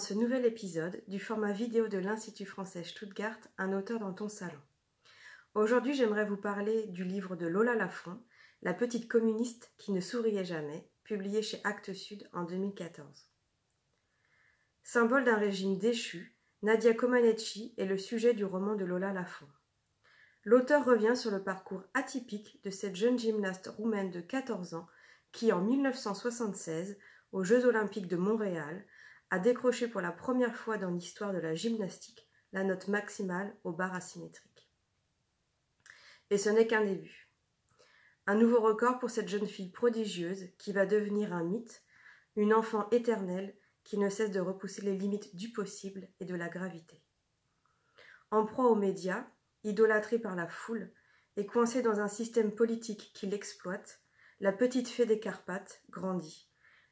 ce nouvel épisode du format vidéo de l'Institut français Stuttgart, un auteur dans ton salon. Aujourd'hui, j'aimerais vous parler du livre de Lola Lafont, La petite communiste qui ne souriait jamais, publié chez Actes Sud en 2014. Symbole d'un régime déchu, Nadia Comaneci est le sujet du roman de Lola Lafont. L'auteur revient sur le parcours atypique de cette jeune gymnaste roumaine de 14 ans qui, en 1976, aux Jeux Olympiques de Montréal, a décroché pour la première fois dans l'histoire de la gymnastique la note maximale aux barres asymétriques. Et ce n'est qu'un début. Un nouveau record pour cette jeune fille prodigieuse qui va devenir un mythe, une enfant éternelle qui ne cesse de repousser les limites du possible et de la gravité. En proie aux médias, idolâtrée par la foule et coincée dans un système politique qui l'exploite, la petite fée des Carpates grandit.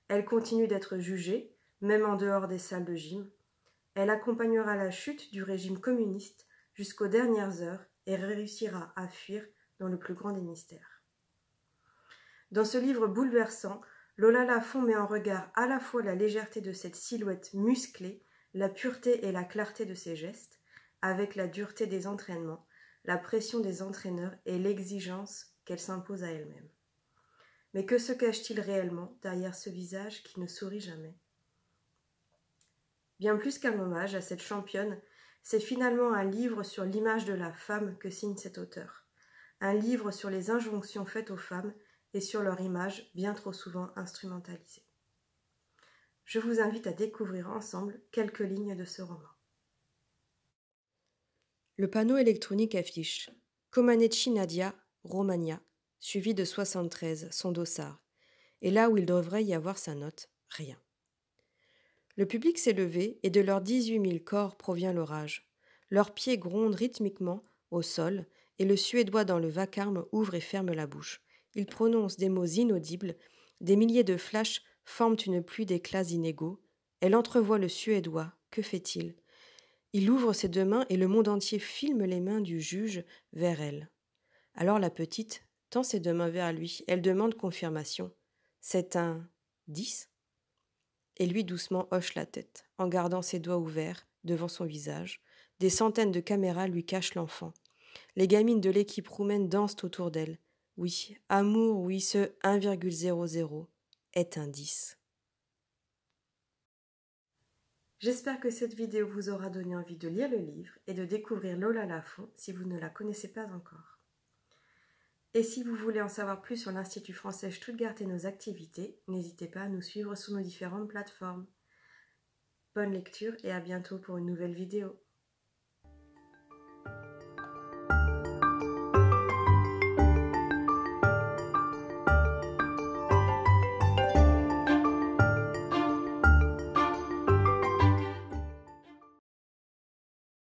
Elle continue d'être jugée, même en dehors des salles de gym. Elle accompagnera la chute du régime communiste jusqu'aux dernières heures et réussira à fuir dans le plus grand des mystères. Dans ce livre bouleversant, Lola Lafont met en regard à la fois la légèreté de cette silhouette musclée, la pureté et la clarté de ses gestes, avec la dureté des entraînements, la pression des entraîneurs et l'exigence qu'elle s'impose à elle-même. Mais que se cache-t-il réellement derrière ce visage qui ne sourit jamais ? Bien plus qu'un hommage à cette championne, c'est finalement un livre sur l'image de la femme que signe cet auteur. Un livre sur les injonctions faites aux femmes et sur leur image bien trop souvent instrumentalisée. Je vous invite à découvrir ensemble quelques lignes de ce roman. Le panneau électronique affiche Comaneci Nadia, Romagna, suivi de 73, son dossard. Et là où il devrait y avoir sa note, rien. Le public s'est levé et de leurs 18 000 corps provient l'orage. Leurs pieds grondent rythmiquement au sol et le Suédois dans le vacarme ouvre et ferme la bouche. Il prononce des mots inaudibles, des milliers de flashs forment une pluie d'éclats inégaux. Elle entrevoit le Suédois, que fait-il ? Il ouvre ses deux mains et le monde entier filme les mains du juge vers elle. Alors la petite tend ses deux mains vers lui, elle demande confirmation. C'est un 10 ? Et lui doucement hoche la tête, en gardant ses doigts ouverts devant son visage. Des centaines de caméras lui cachent l'enfant. Les gamines de l'équipe roumaine dansent autour d'elle. Oui, amour, oui, ce 1,00 est un 10. J'espère que cette vidéo vous aura donné envie de lire le livre et de découvrir Lola Lafont si vous ne la connaissez pas encore. Et si vous voulez en savoir plus sur l'Institut français Stuttgart et nos activités, n'hésitez pas à nous suivre sur nos différentes plateformes. Bonne lecture et à bientôt pour une nouvelle vidéo.